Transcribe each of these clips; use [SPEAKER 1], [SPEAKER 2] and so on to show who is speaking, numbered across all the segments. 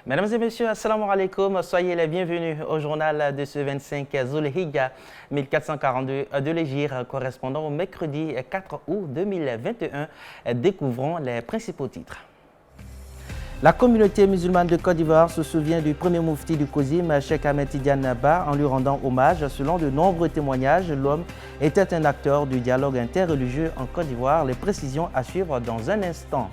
[SPEAKER 1] Mesdames et messieurs, assalamu alaikum. Soyez les bienvenus au journal de ce 25 Zulhijja 1442 de l'Hégire, correspondant au mercredi 4 août 2021. Découvrons les principaux titres. La communauté musulmane de Côte d'Ivoire se souvient du premier moufti du Kozim, Cheikh Ahmed Tidiane Ba, en lui rendant hommage. Selon de nombreux témoignages, l'homme était un acteur du dialogue interreligieux en Côte d'Ivoire. Les précisions à suivre dans un instant.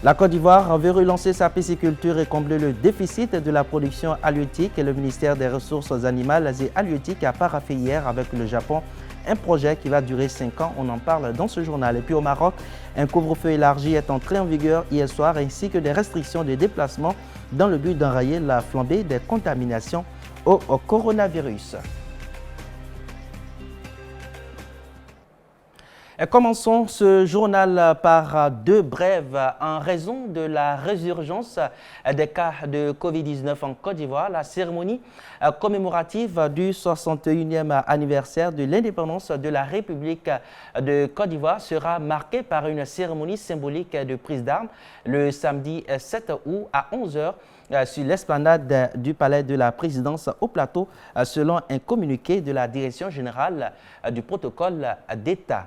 [SPEAKER 1] La Côte d'Ivoire veut relancer sa pisciculture et combler le déficit de la production halieutique. Le ministère des Ressources animales et halieutiques a paraphé hier avec le Japon un projet qui va durer 5 ans. On en parle dans ce journal. Et puis au Maroc, un couvre-feu élargi est entré en vigueur hier soir ainsi que des restrictions de déplacement dans le but d'enrayer la flambée des contaminations au coronavirus. Et commençons ce journal par deux brèves. En raison de la résurgence des cas de Covid-19 en Côte d'Ivoire, la cérémonie commémorative du 61e anniversaire de l'indépendance de la République de Côte d'Ivoire sera marquée par une cérémonie symbolique de prise d'armes le samedi 7 août à 11h sur l'esplanade du palais de la présidence au plateau, selon un communiqué de la direction générale du protocole d'État.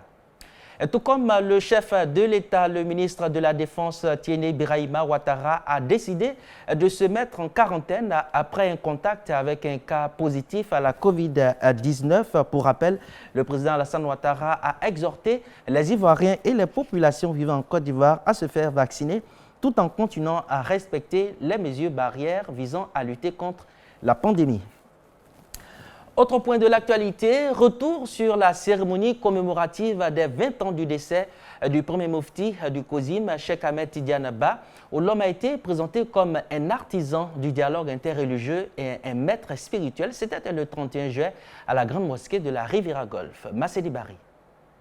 [SPEAKER 1] Tout comme le chef de l'État, le ministre de la Défense, Tiéné Birahima Ouattara, a décidé de se mettre en quarantaine après un contact avec un cas positif à la Covid-19. Pour rappel, le président Alassane Ouattara a exhorté les Ivoiriens et les populations vivant en Côte d'Ivoire à se faire vacciner tout en continuant à respecter les mesures barrières visant à lutter contre la pandémie. Autre point de l'actualité, retour sur la cérémonie commémorative des 20 ans du décès du premier moufti du Kozim, Cheikh Ahmed Tidiane Ba, où l'homme a été présenté comme un artisan du dialogue interreligieux et un maître spirituel. C'était le 31 juillet à la grande mosquée de la Riviera Golf. Massedi Bari.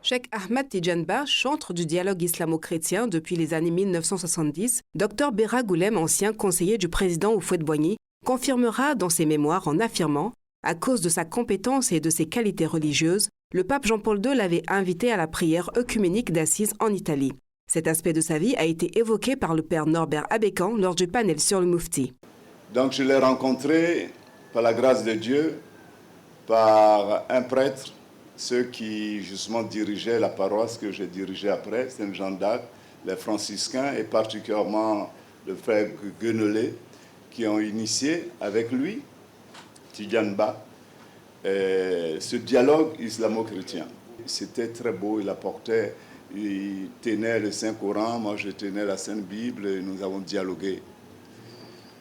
[SPEAKER 2] Cheikh Ahmed Tidiane Ba, chantre du dialogue islamo-chrétien depuis les années 1970, Dr Béra Goulem, ancien conseiller du président Houphouët-Boigny, confirmera dans ses mémoires en affirmant: à cause de sa compétence et de ses qualités religieuses, le pape Jean-Paul II l'avait invité à la prière œcuménique d'Assise en Italie. Cet aspect de sa vie a été évoqué par le père Norbert Abécan lors du panel sur le Moufti.
[SPEAKER 3] Donc je l'ai rencontré par la grâce de Dieu, par un prêtre, ceux qui justement dirigeaient la paroisse que j'ai dirigée après, Saint-Jean d'Arc, les franciscains et particulièrement le frère Guenelé, qui ont initié avec lui Tidiane Ba, ce dialogue islamo-chrétien. C'était très beau, il tenait le Saint-Coran, moi je tenais la Sainte Bible et nous avons dialogué.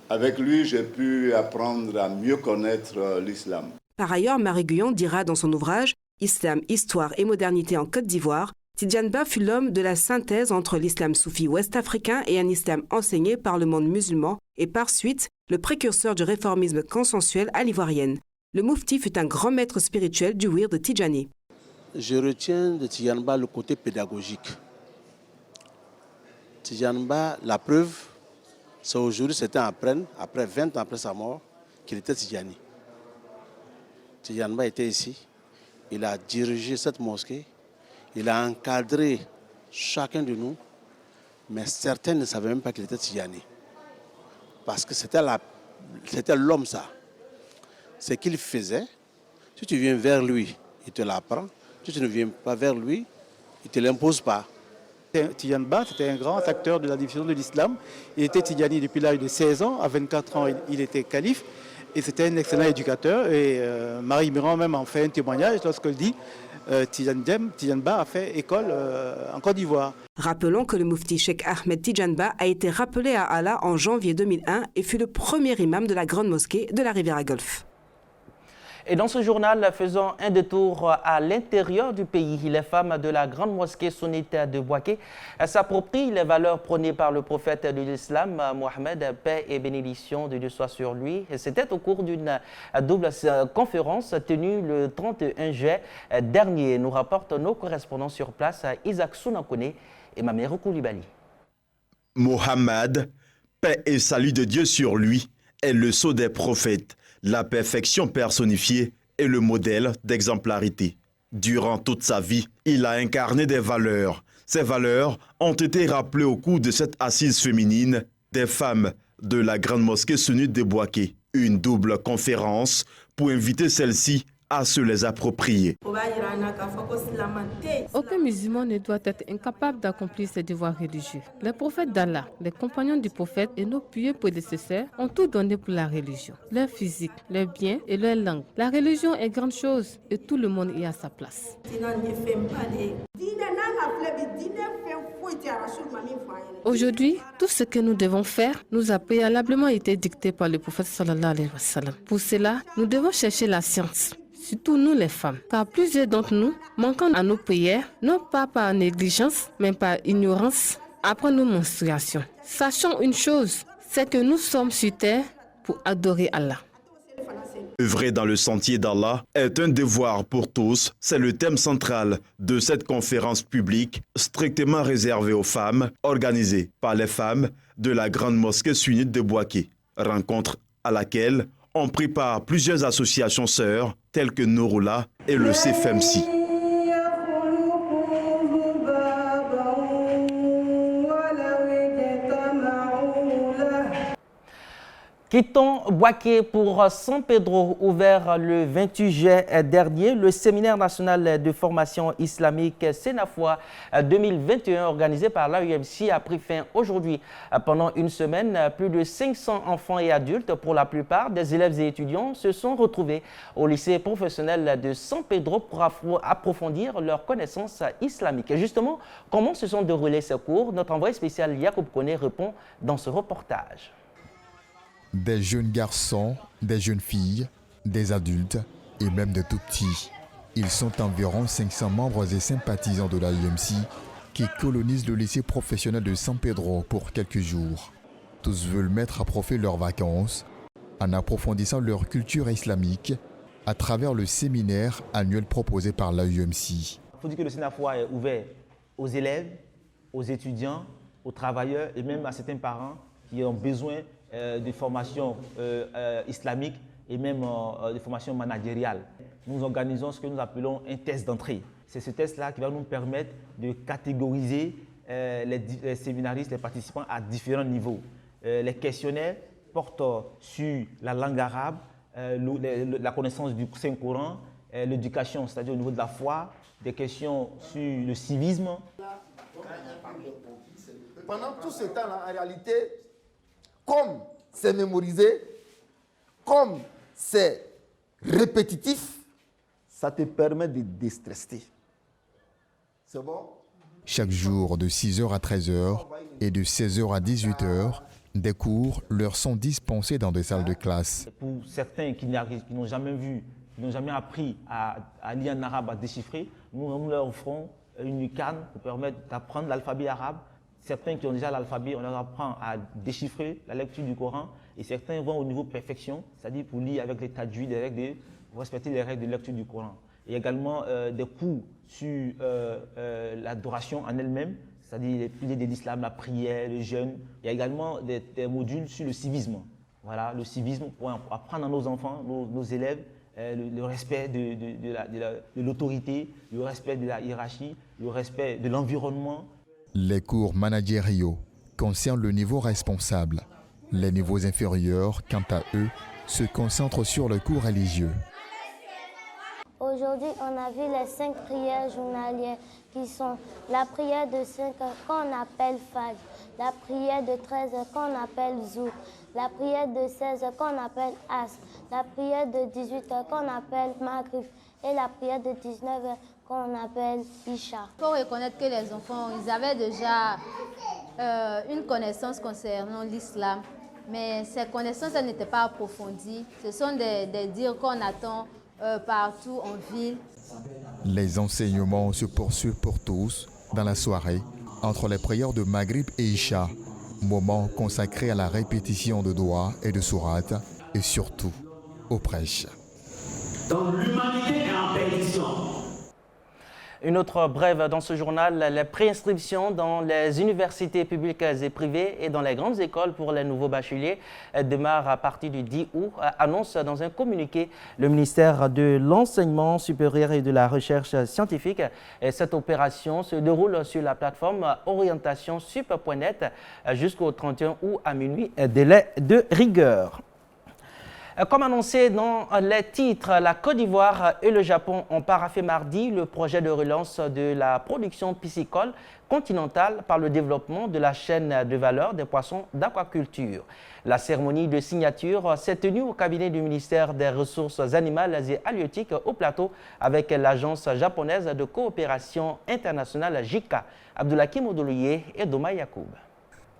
[SPEAKER 3] Avec lui, j'ai pu apprendre à mieux connaître l'islam.
[SPEAKER 2] Par ailleurs, Marie Guyon dira dans son ouvrage « Islam, histoire et modernité en Côte d'Ivoire », Tidiane Ba fut l'homme de la synthèse entre l'islam soufi ouest-africain et un islam enseigné par le monde musulman et par suite le précurseur du réformisme consensuel à l'ivoirienne. Le moufti fut un grand maître spirituel du wird Tidjani.
[SPEAKER 4] Je retiens de Tidiane Ba le côté pédagogique. Tidiane Ba, la preuve, c'est aujourd'hui, c'était après 20 ans après sa mort, qu'il était Tidjani. Tidiane Ba était ici, il a dirigé cette mosquée, il a encadré chacun de nous, mais certains ne savaient même pas qu'il était Tidjani. Parce que c'était l'homme, ça. Ce qu'il faisait, si tu viens vers lui, il te l'apprend. Si tu ne viens pas vers lui, il ne te l'impose pas.
[SPEAKER 5] Tidiane Ba, c'était un grand acteur de la diffusion de l'islam. Il était Tidjani depuis l'âge de 16 ans. À 24 ans, il était calife. Et c'était un excellent éducateur. Et Marie Miran même en fait un témoignage lorsqu'elle dit Tidiane Ba a fait école en Côte d'Ivoire.
[SPEAKER 2] Rappelons que le moufti Cheikh Ahmed Tidiane Ba a été rappelé à Allah en janvier 2001 et fut le premier imam de la grande mosquée de la Riviera Golf.
[SPEAKER 1] Et dans ce journal, faisons un détour à l'intérieur du pays. Les femmes de la grande mosquée sunnite de Bouaké s'approprient les valeurs prônées par le prophète de l'islam, Mohammed, paix et bénédiction de Dieu soit sur lui. C'était au cours d'une double conférence tenue le 31 juillet dernier. Nous rapportent nos correspondants sur place, Isaac Sounakone et Mamérou Koulibaly.
[SPEAKER 6] Mohammed, paix et salut de Dieu sur lui, est le sceau des prophètes, la perfection personnifiée et le modèle d'exemplarité. Durant toute sa vie, il a incarné des valeurs. Ces valeurs ont été rappelées au cours de cette assise féminine des femmes de la grande mosquée sunnite de Bouaké. Une double conférence pour inviter celle-ci à se les approprier.
[SPEAKER 7] Aucun musulman ne doit être incapable d'accomplir ses devoirs religieux. Les prophètes d'Allah, les compagnons du prophète et nos pieux prédécesseurs ont tout donné pour la religion. Leur physique, leurs biens et leur langue. La religion est grande chose et tout le monde y a sa place. Aujourd'hui, tout ce que nous devons faire nous a préalablement été dicté par le prophète sallallahu alayhi wa sallam. Pour cela, nous devons chercher la science. Surtout nous les femmes, car plusieurs d'entre nous manquons à nos prières, non pas par négligence, mais par ignorance, après nos menstruations. Sachons une chose, c'est que nous sommes sur terre pour adorer Allah.
[SPEAKER 6] Œuvrer dans le sentier d'Allah est un devoir pour tous. C'est le thème central de cette conférence publique strictement réservée aux femmes, organisée par les femmes de la grande mosquée sunnite de Bouaké. Rencontre à laquelle ont pris part plusieurs associations sœurs telles que Nouroula et le CFMC.
[SPEAKER 1] Quittons Bouaké pour San Pedro, ouvert le 28 juillet dernier. Le séminaire national de formation islamique Sénafois 2021 organisé par l'AUMC a pris fin aujourd'hui. Pendant une semaine, plus de 500 enfants et adultes, pour la plupart des élèves et étudiants, se sont retrouvés au lycée professionnel de San Pedro pour approfondir leurs connaissances islamiques. Et justement, comment se sont déroulés ces cours? Notre envoyé spécial Yacoub Koné répond dans ce reportage.
[SPEAKER 8] Des jeunes garçons, des jeunes filles, des adultes et même des tout-petits. Ils sont environ 500 membres et sympathisants de l'AUMC qui colonisent le lycée professionnel de San Pedro pour quelques jours. Tous veulent mettre à profit leurs vacances en approfondissant leur culture islamique à travers le séminaire annuel proposé par l'AUMC.
[SPEAKER 9] Il faut dire que le Sénafois est ouvert aux élèves, aux étudiants, aux travailleurs et même à certains parents qui ont besoin de formation islamique et même de formation managériale. Nous organisons ce que nous appelons un test d'entrée. C'est ce test-là qui va nous permettre de catégoriser les séminaristes, les participants à différents niveaux. Les questionnaires portent sur la langue arabe, la connaissance du Saint-Coran, l'éducation, c'est-à-dire au niveau de la foi, des questions sur le civisme.
[SPEAKER 10] Pendant tout ce temps-là, en réalité, comme c'est mémorisé, comme c'est répétitif, ça te permet de déstresser. C'est bon?
[SPEAKER 8] Chaque jour de 6h à 13h et de 16h à 18h, des cours leur sont dispensés dans des salles de classe.
[SPEAKER 9] Pour certains qui n'ont jamais vu, qui n'ont jamais appris à lire en arabe, à déchiffrer, nous leur offrons une canne pour permettre d'apprendre l'alphabet arabe. Certains qui ont déjà l'alphabet, on leur apprend à déchiffrer la lecture du Coran et certains vont au niveau perfection, c'est-à-dire pour lire avec les tajwid, pour respecter les règles de lecture du Coran. Il y a également des cours sur l'adoration en elle-même, c'est-à-dire les piliers de l'islam, la prière, le jeûne. Il y a également des modules sur le civisme. Voilà, le civisme pour apprendre à nos enfants, nos élèves, le respect de l'autorité, le respect de la hiérarchie, le respect de l'environnement.
[SPEAKER 8] Les cours managériaux concernent le niveau responsable. Les niveaux inférieurs, quant à eux, se concentrent sur le cours religieux.
[SPEAKER 11] Aujourd'hui, on a vu les 5 prières journalières qui sont la prière de 5 heures qu'on appelle Fajr, la prière de 13 heures qu'on appelle Zuhr, la prière de 16 heures qu'on appelle Asr, la prière de 18 heures qu'on appelle Maghrib et la prière de 19 heures qu'on appelle Isha.
[SPEAKER 12] Il faut reconnaître que les enfants, ils avaient déjà une connaissance concernant l'islam, mais ces connaissances n'étaient pas approfondies. Ce sont des dires qu'on attend partout en ville.
[SPEAKER 8] Les enseignements se poursuivent pour tous dans la soirée entre les prières de Maghrib et Isha, moment consacré à la répétition de doigts et de sourates et surtout aux prêches.
[SPEAKER 13] Donc l'humanité est en perdition.
[SPEAKER 1] Une autre brève dans ce journal, les préinscriptions dans les universités publiques et privées et dans les grandes écoles pour les nouveaux bacheliers démarrent à partir du 10 août, annonce dans un communiqué le ministère de l'Enseignement supérieur et de la Recherche scientifique. Et cette opération se déroule sur la plateforme orientationsup.net jusqu'au 31 août à minuit, délai de rigueur. Comme annoncé dans les titres, la Côte d'Ivoire et le Japon ont paraphé mardi le projet de relance de la production piscicole continentale par le développement de la chaîne de valeur des poissons d'aquaculture. La cérémonie de signature s'est tenue au cabinet du ministère des Ressources animales et halieutiques au plateau avec l'agence japonaise de coopération internationale JICA, Abdoulakim Odoloye et Doma Yacoub.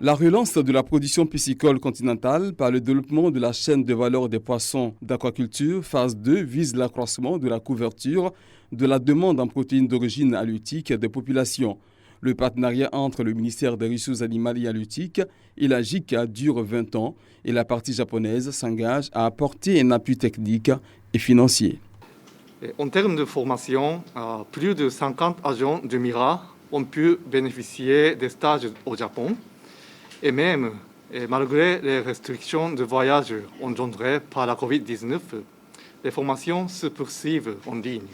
[SPEAKER 13] La relance de la production piscicole continentale par le développement de la chaîne de valeur des poissons d'aquaculture, phase 2, vise l'accroissement de la couverture de la demande en protéines d'origine halieutique des populations. Le partenariat entre le ministère des Ressources animales et halieutiques et la JICA dure 20 ans et la partie japonaise s'engage à apporter un appui technique et financier.
[SPEAKER 14] En termes de formation, plus de 50 agents de MIRA ont pu bénéficier des stages au Japon. Et même, malgré les restrictions de voyage engendrées par la Covid-19, les formations se poursuivent en ligne.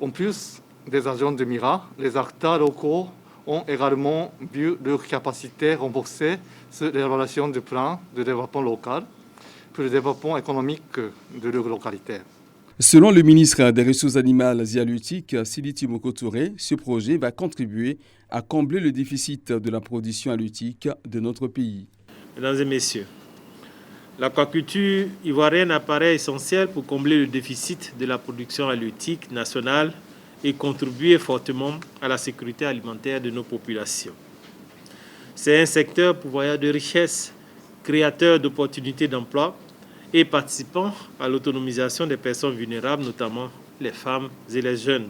[SPEAKER 14] En plus des agents de MIRA, les acteurs locaux ont également vu leur capacité renforcée sur l'évaluation du plan de développement local pour le développement économique de leur localité.
[SPEAKER 13] Selon le ministre des Ressources animales et halieutiques, Siliti Moko Touré, ce projet va contribuer à combler le déficit de la production halieutique de notre pays.
[SPEAKER 15] Mesdames et messieurs, l'aquaculture ivoirienne apparaît essentielle pour combler le déficit de la production halieutique nationale et contribuer fortement à la sécurité alimentaire de nos populations. C'est un secteur pourvoyeur de richesses, créateur d'opportunités d'emploi et participant à l'autonomisation des personnes vulnérables, notamment les femmes et les jeunes.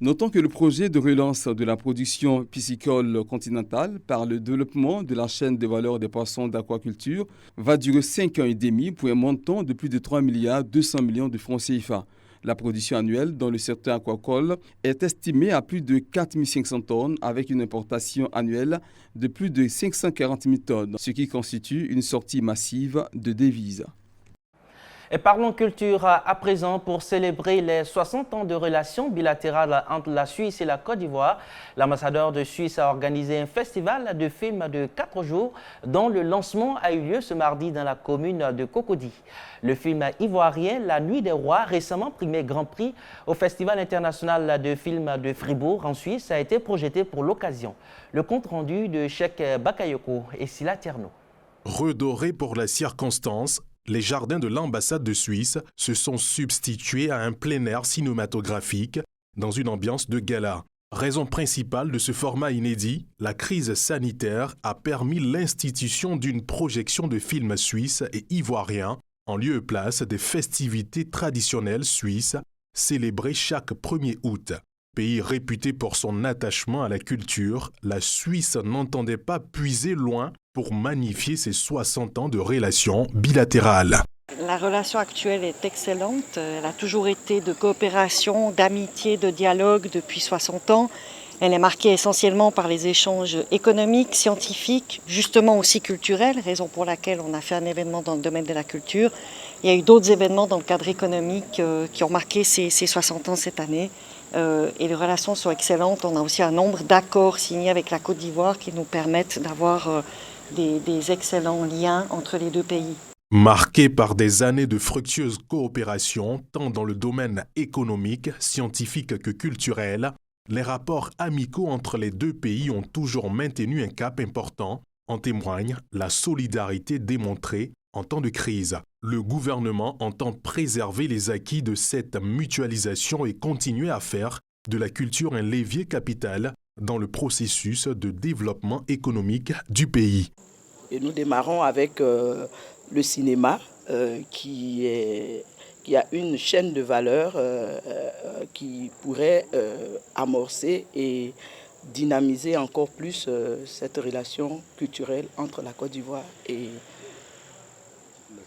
[SPEAKER 13] Notons que le projet de relance de la production piscicole continentale par le développement de la chaîne de valeur des poissons d'aquaculture va durer 5 ans et demi pour un montant de plus de 3,2 milliards de francs CFA. La production annuelle dans le secteur aquacole est estimée à plus de 4 500 tonnes avec une importation annuelle de plus de 540 000 tonnes, ce qui constitue une sortie massive de devises.
[SPEAKER 1] Et parlons culture à présent pour célébrer les 60 ans de relations bilatérales entre la Suisse et la Côte d'Ivoire. L'ambassadeur de Suisse a organisé un festival de films de 4 jours dont le lancement a eu lieu ce mardi dans la commune de Cocody. Le film ivoirien La Nuit des Rois, récemment primé Grand Prix au Festival international de films de Fribourg en Suisse, a été projeté pour l'occasion. Le compte-rendu de Cheikh Bakayoko et Sila Tierno.
[SPEAKER 16] Redorés pour la circonstance, les jardins de l'ambassade de Suisse se sont substitués à un plein air cinématographique dans une ambiance de gala. Raison principale de ce format inédit, la crise sanitaire a permis l'institution d'une projection de films suisses et ivoiriens en lieu et place des festivités traditionnelles suisses célébrées chaque 1er août. Pays réputé pour son attachement à la culture, la Suisse n'entendait pas puiser loin pour magnifier ses 60 ans de relations bilatérales.
[SPEAKER 17] La relation actuelle est excellente. Elle a toujours été de coopération, d'amitié, de dialogue depuis 60 ans. Elle est marquée essentiellement par les échanges économiques, scientifiques, justement aussi culturels, raison pour laquelle on a fait un événement dans le domaine de la culture. Il y a eu d'autres événements dans le cadre économique qui ont marqué ces 60 ans cette année. Et les relations sont excellentes. On a aussi un nombre d'accords signés avec la Côte d'Ivoire qui nous permettent d'avoir des excellents liens entre les deux pays.
[SPEAKER 16] Marqué par des années de fructueuse coopération, tant dans le domaine économique, scientifique que culturel, les rapports amicaux entre les deux pays ont toujours maintenu un cap important. En témoigne la solidarité démontrée en temps de crise. Le gouvernement entend préserver les acquis de cette mutualisation et continuer à faire de la culture un levier capital dans le processus de développement économique du pays.
[SPEAKER 18] Et nous démarrons avec le cinéma qui a une chaîne de valeur qui pourrait amorcer et dynamiser encore plus cette relation culturelle entre la Côte d'Ivoire et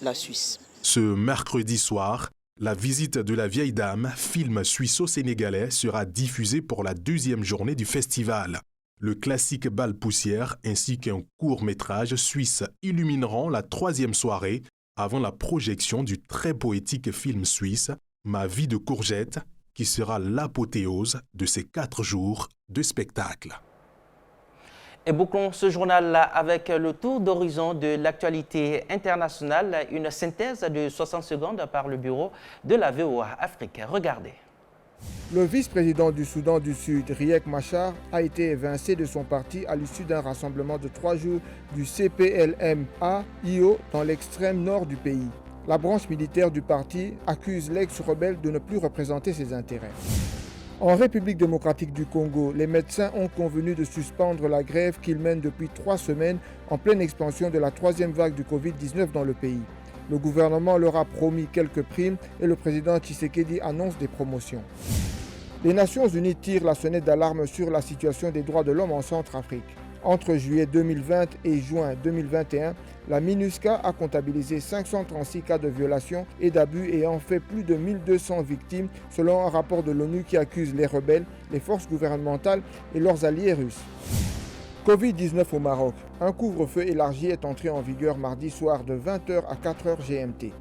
[SPEAKER 18] la Suisse.
[SPEAKER 16] Ce mercredi soir, La visite de la vieille dame, film suisse-sénégalais, sera diffusé pour la deuxième journée du festival. Le classique bal poussière ainsi qu'un court-métrage suisse illumineront la troisième soirée avant la projection du très poétique film suisse Ma vie de courgette, qui sera l'apothéose de ces 4 jours de spectacle.
[SPEAKER 1] Et bouclons ce journal avec le tour d'horizon de l'actualité internationale, une synthèse de 60 secondes par le bureau de la VOA Afrique. Regardez.
[SPEAKER 19] Le vice-président du Soudan du Sud, Riek Machar, a été évincé de son parti à l'issue d'un rassemblement de 3 jours du CPLM-A-IO dans l'extrême nord du pays. La branche militaire du parti accuse l'ex-rebelle de ne plus représenter ses intérêts. En République démocratique du Congo, les médecins ont convenu de suspendre la grève qu'ils mènent depuis 3 semaines en pleine expansion de la 3e vague du Covid-19 dans le pays. Le gouvernement leur a promis quelques primes et le président Tshisekedi annonce des promotions. Les Nations Unies tirent la sonnette d'alarme sur la situation des droits de l'homme en Centrafrique. Entre juillet 2020 et juin 2021, la MINUSCA a comptabilisé 536 cas de violation et d'abus ayant fait plus de 1200 victimes selon un rapport de l'ONU qui accuse les rebelles, les forces gouvernementales et leurs alliés russes. Covid-19 au Maroc. Un couvre-feu élargi est entré en vigueur mardi soir de 20h à 4h GMT.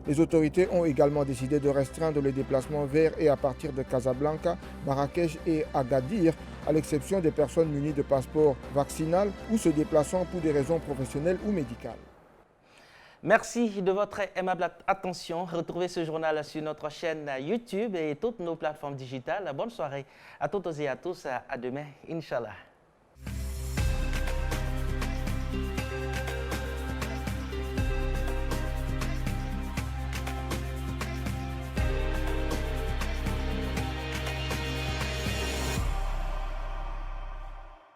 [SPEAKER 19] Les autorités ont également décidé de restreindre les déplacements vers et à partir de Casablanca, Marrakech et Agadir, à l'exception des personnes munies de passeport vaccinal ou se déplaçant pour des raisons professionnelles ou médicales.
[SPEAKER 1] Merci de votre aimable attention. Retrouvez ce journal sur notre chaîne YouTube et toutes nos plateformes digitales. Bonne soirée à toutes et à tous. À demain, Inch'Allah.